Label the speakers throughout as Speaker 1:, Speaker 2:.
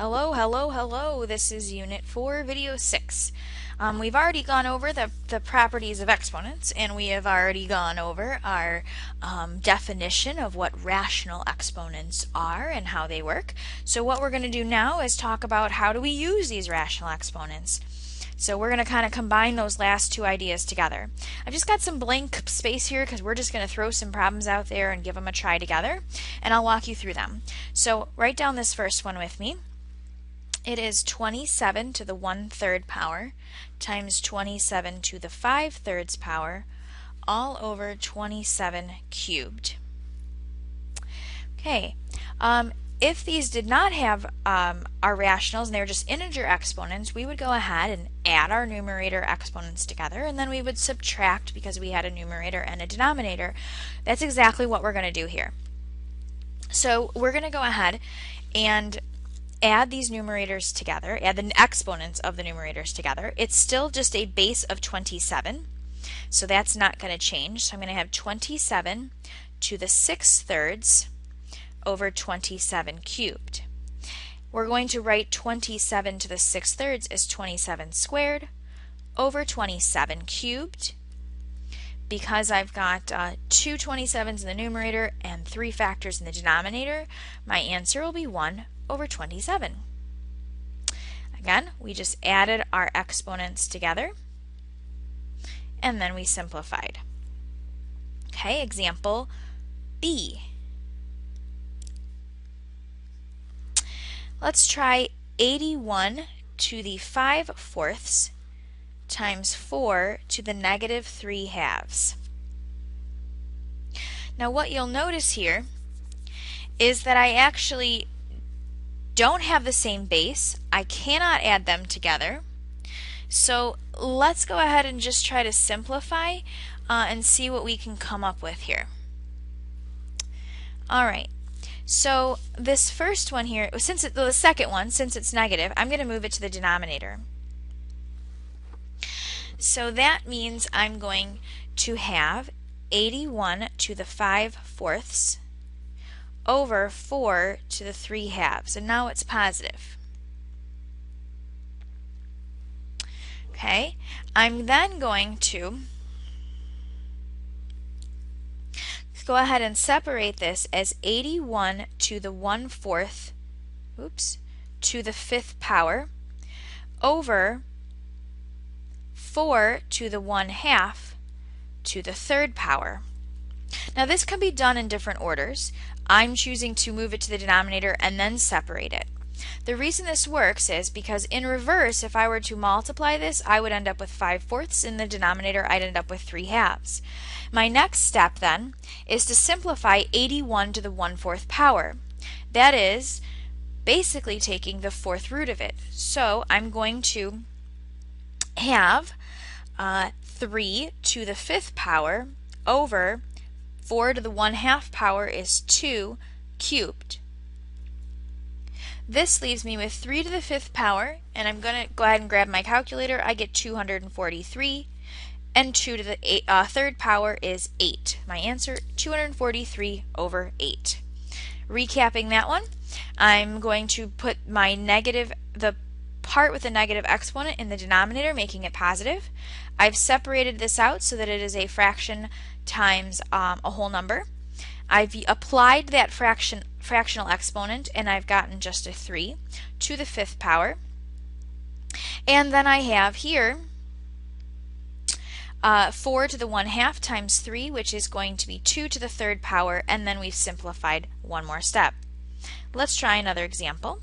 Speaker 1: Hello, hello, hello. This is Unit 4, Video 6. We've already gone over the properties of exponents, and we have already gone over our definition of what rational exponents are and how they work. So what we're going to do now is talk about how do we use these rational exponents. So we're going to kind of combine those last two ideas together. I've just got some blank space here because we're just going to throw some problems out there and give them a try together, and I'll walk you through them. So write down this first one with me. It is 27 to the 1/3 power times 27 to the 5/3 power all over 27 cubed. Okay, if these did not have our rationals and they were just integer exponents, we would go ahead and add our numerator exponents together, and then we would subtract because we had a numerator and a denominator. That's exactly what we're going to do here. So we're going to go ahead and add these numerators together, add the exponents of the numerators together. It's still just a base of 27, so that's not going to change. So I'm going to have 27 to the 6/3 over 27 cubed. We're going to write 27 to the 6/3 as 27 squared over 27 cubed. Because I've got two 27s in the numerator and 3 factors in the denominator, my answer will be 1 over 27. Again, we just added our exponents together and then we simplified. Okay, example B. Let's try 81 to the 5/4 times 4 to the -3/2. Now what you'll notice here is that I actually don't have the same base. I cannot add them together. So let's go ahead and just try to simplify and see what we can come up with here. Alright, so this first one here, the second one, since it's negative, I'm going to move it to the denominator. So that means I'm going to have 81 to the 5/4 over 4 to the 3/2, and now it's positive. Okay, I'm then going to go ahead and separate this as 81 to the 1/4, to the 5th power over 4 to the 1/2 to the 3rd power. Now this can be done in different orders. I'm choosing to move it to the denominator and then separate it. The reason this works is because in reverse, if I were to multiply this, I would end up with 5/4. In the denominator, I'd end up with 3/2. My next step then is to simplify 81 to the 1/4 power. That is basically taking the 4th root of it. So I'm going to have 3 to the 5th power over 4 to the 1/2 power is 2 cubed. This leaves me with 3 to the 5th power, and I'm going to go ahead and grab my calculator. I get 243, and 2 to the 3rd power is 8. My answer, 243 over 8. Recapping that one, I'm going to put the part with the negative exponent in the denominator, making it positive. I've separated this out so that it is a fraction times a whole number. I've applied that fractional exponent, and I've gotten just a 3 to the 5th power. And then I have here 4 to the 1/2 times 3, which is going to be 2 to the 3rd power, and then we've simplified one more step. Let's try another example.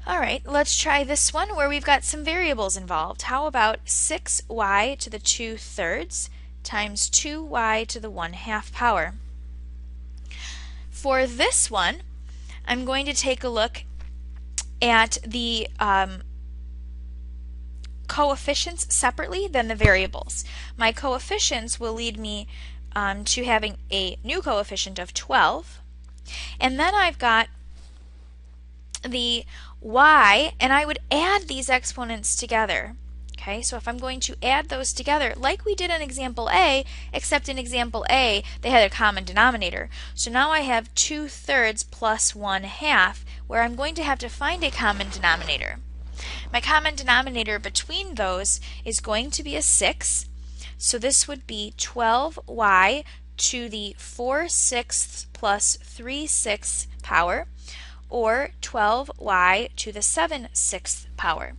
Speaker 1: Alright, let's try this one where we've got some variables involved. How about 6y to the 2/3 times 2y to the 1/2 power? For this one, I'm going to take a look at the coefficients separately than the variables. My coefficients will lead me to having a new coefficient of 12, and then I've got the y, and I would add these exponents together. Okay, so if I'm going to add those together, like we did in example A, except in example A, they had a common denominator. So now I have 2/3 plus 1/2, where I'm going to have to find a common denominator. My common denominator between those is going to be a 6. So this would be 12y to the 4/6 plus 3/6 power, or 12y to the 7/6 power.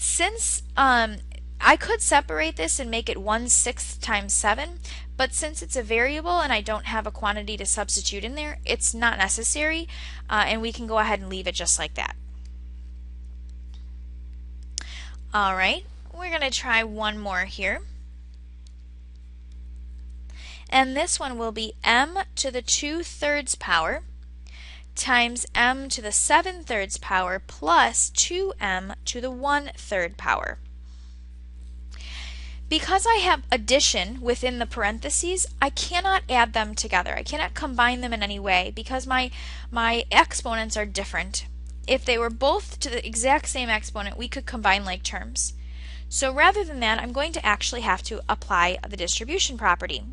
Speaker 1: Since I could separate this and make it 1/6 times 7, but since it's a variable and I don't have a quantity to substitute in there, it's not necessary, and we can go ahead and leave it just like that. Alright, we're going to try one more here. And this one will be m to the 2/3 power times m to the 7/3 power plus 2m to the 1/3 power. Because I have addition within the parentheses, I cannot add them together. I cannot combine them in any way because my exponents are different. If they were both to the exact same exponent, we could combine like terms. So rather than that, I'm going to actually have to apply the distribution property.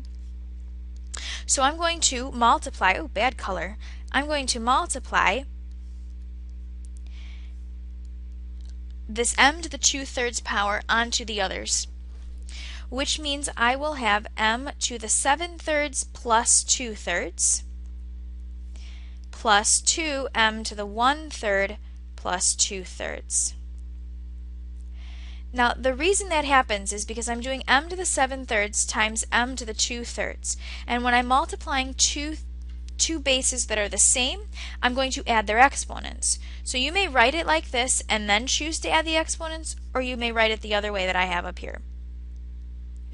Speaker 1: So I'm going to multiply, oh, bad color. I'm going to multiply this m to the 2/3 power onto the others, which means I will have m to the 7/3 plus 2/3 plus 2m to the 1/3 plus 2/3. Now the reason that happens is because I'm doing m to the 7/3 times m to the 2/3, and when I'm multiplying two bases that are the same, I'm going to add their exponents. So you may write it like this and then choose to add the exponents, or you may write it the other way that I have up here.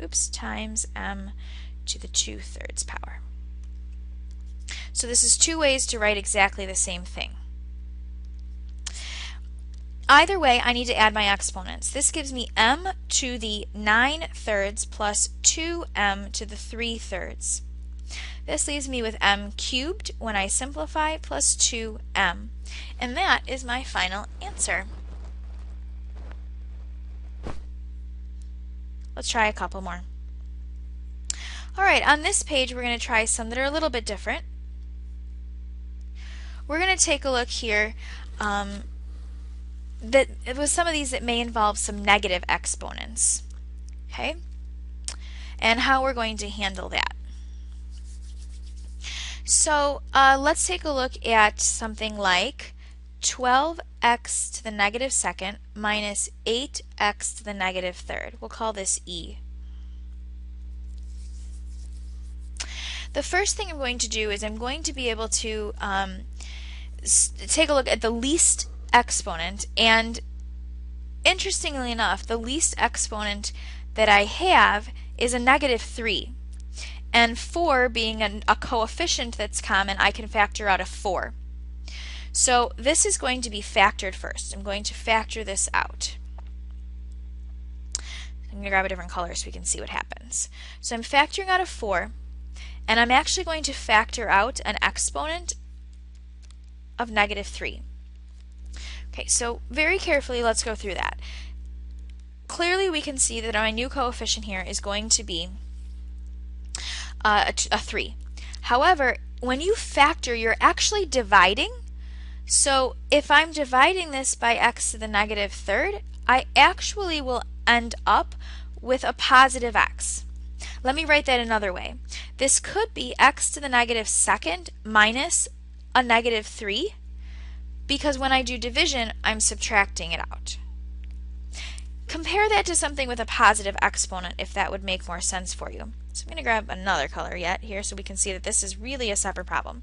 Speaker 1: Oops, times m to the 2/3 power. So this is two ways to write exactly the same thing. Either way, I need to add my exponents. This gives me m to the 9/3 plus 2m to the 3/3. This leaves me with m cubed when I simplify plus 2m. And that is my final answer. Let's try a couple more. Alright, on this page we're going to try some that are a little bit different. We're going to take a look here with some of these that may involve some negative exponents. Okay? And how we're going to handle that. So let's take a look at something like 12x to the negative second minus 8x to the negative third. We'll call this e. The first thing I'm going to do is I'm going to be able to take a look at the least exponent, and interestingly enough, the least exponent that I have is a negative 3. And 4 being a coefficient that's common, I can factor out a 4. So this is going to be factored first. I'm going to factor this out. I'm going to grab a different color so we can see what happens. So I'm factoring out a 4, and I'm actually going to factor out an exponent of negative 3. Okay, so very carefully let's go through that. Clearly we can see that my new coefficient here is going to be a 3. However, when you factor, you're actually dividing. So if I'm dividing this by x to the negative third, I actually will end up with a positive x. Let me write that another way. This could be x to the negative second minus a negative 3, because when I do division, I'm subtracting it out. Compare that to something with a positive exponent if that would make more sense for you. So I'm going to grab another color yet here so we can see that this is really a separate problem.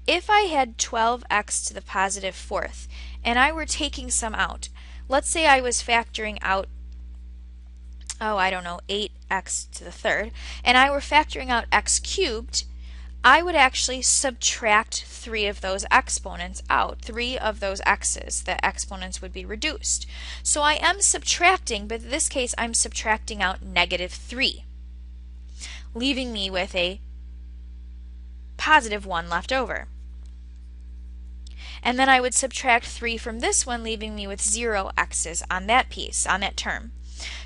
Speaker 1: If I had 12x to the positive fourth and I were taking some out, let's say I was factoring out, oh, I don't know, 8x to the third, and I were factoring out x cubed, I would actually subtract 3 of those exponents out, 3 of those x's. The exponents would be reduced. So I am subtracting, but in this case I'm subtracting out negative 3, leaving me with a positive 1 left over. And then I would subtract 3 from this one, leaving me with 0 x's on that piece, on that term.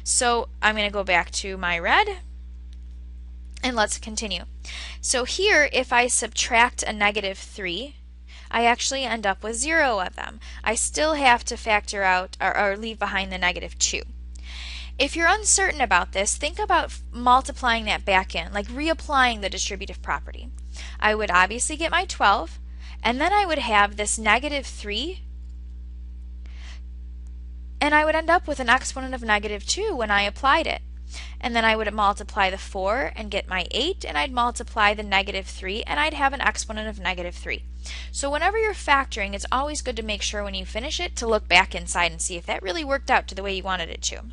Speaker 1: So I'm going to go back to my red and let's continue. So here, if I subtract a negative 3, I actually end up with 0 of them. I still have to factor out or leave behind the negative 2. If you're uncertain about this, think about multiplying that back in, like reapplying the distributive property. I would obviously get my 12, and then I would have this negative 3, and I would end up with an exponent of negative 2 when I applied it. And then I would multiply the 4 and get my 8, and I'd multiply the negative 3, and I'd have an exponent of negative 3. So whenever you're factoring, it's always good to make sure when you finish it to look back inside and see if that really worked out to the way you wanted it to.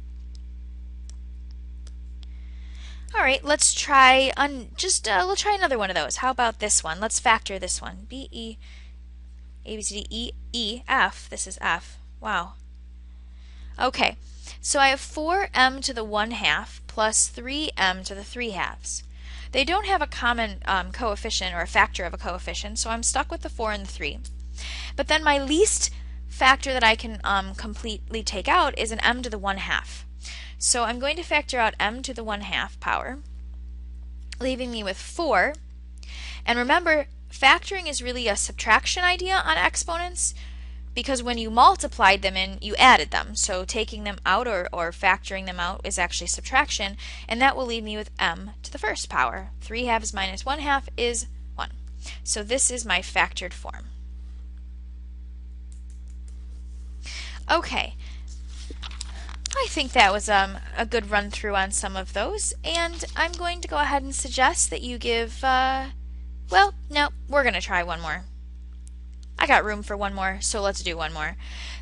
Speaker 1: Alright, let's try we'll try another one of those. How about this one? Let's factor this one. B, E, A, B, C, D, E, E, F. This is F. Wow. Okay, so I have 4m to the 1/2 plus 3m to the 3/2. They don't have a common coefficient or a factor of a coefficient, so I'm stuck with the 4 and the 3. But then my least factor that I can completely take out is an m to the 1/2. So I'm going to factor out m to the 1/2 power, leaving me with 4. And remember, factoring is really a subtraction idea on exponents, because when you multiplied them in, you added them. So taking them out or factoring them out is actually subtraction, and that will leave me with m to the first power. 3/2 minus 1/2 is 1. So this is my factored form. Okay, I think that was a good run through on some of those, and I'm going to go ahead and suggest that you give, well, no, we're going to try one more. I got room for one more, so let's do one more.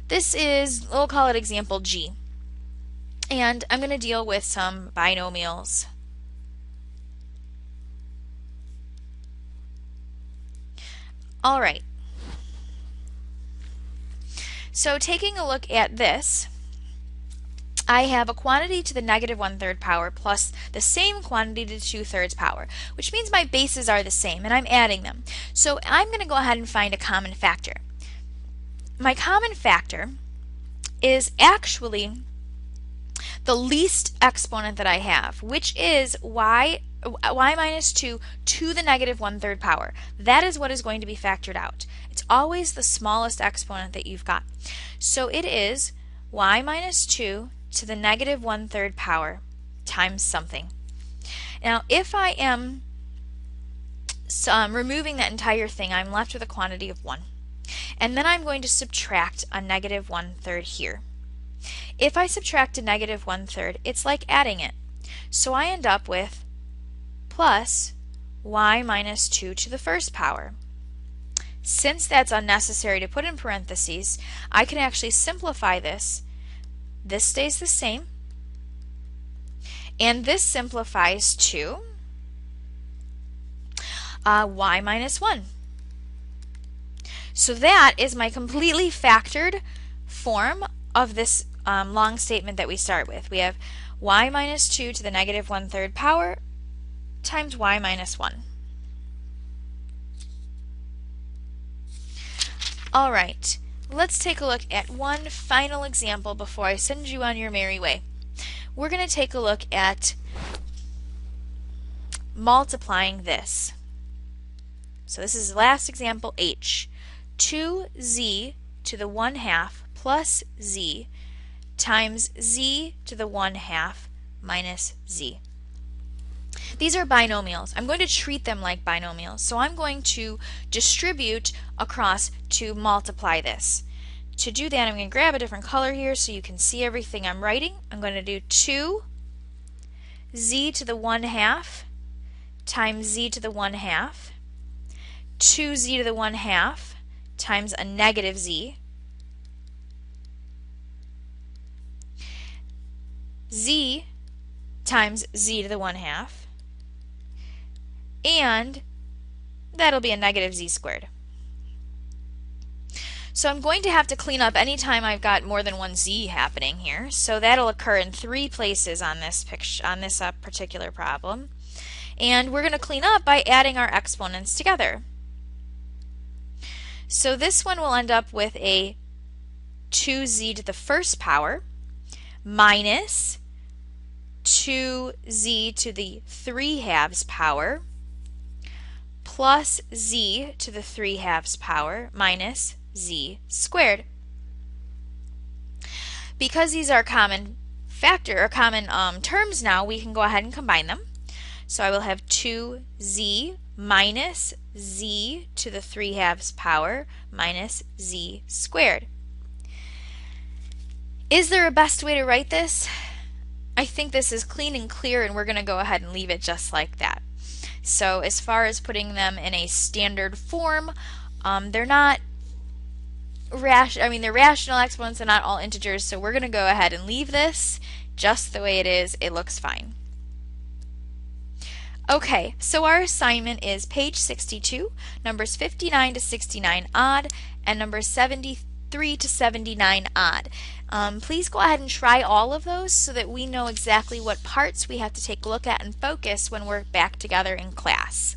Speaker 1: This is, we'll call it example G. And I'm going to deal with some binomials. All right. So taking a look at this, I have a quantity to the negative 1/3 power plus the same quantity to the 2/3 power, which means my bases are the same, and I'm adding them. So I'm going to go ahead and find a common factor. My common factor is actually the least exponent that I have, which is y minus 2 to the negative 1/3 power. That is what is going to be factored out. It's always the smallest exponent that you've got. So it is y minus 2 to the negative 1/3 power times something. Now if I am removing that entire thing, I'm left with a quantity of 1. And then I'm going to subtract a negative 1/3 here. If I subtract a negative 1/3, it's like adding it. So I end up with plus y minus 2 to the first power. Since that's unnecessary to put in parentheses, I can actually simplify this. This stays the same, and this simplifies to y minus 1. So that is my completely factored form of this long statement that we start with. We have y minus 2 to the negative 1/3 power times y minus 1. All right. Let's take a look at one final example before I send you on your merry way. We're going to take a look at multiplying this. So this is the last example, H. 2z to the 1/2 plus z times z to the 1/2 minus z. These are binomials. I'm going to treat them like binomials. So I'm going to distribute across to multiply this. To do that, I'm going to grab a different color here so you can see everything I'm writing. I'm going to do 2z to the 1/2 times z to the 1/2, 2z to the 1/2 times a negative z, z times z to the 1/2, and that'll be a negative z squared. So I'm going to have to clean up any time I've got more than one z happening here. So that'll occur in 3 places on this picture, on this particular problem. And we're going to clean up by adding our exponents together. So this one will end up with a 2z to the first power minus 2z to the 3/2 power plus z to the 3/2 power minus z squared. Because these are common terms now, we can go ahead and combine them. So I will have 2z minus z to the 3/2 power minus z squared. Is there a best way to write this? I think this is clean and clear, and we're going to go ahead and leave it just like that. So as far as putting them in a standard form, they're not they're rational exponents, they're not all integers, so we're going to go ahead and leave this just the way it is. It looks fine. Okay, so our assignment is page 62, numbers 59 to 69 odd, and numbers 73 to 79 odd. Please go ahead and try all of those so that we know exactly what parts we have to take a look at and focus when we're back together in class.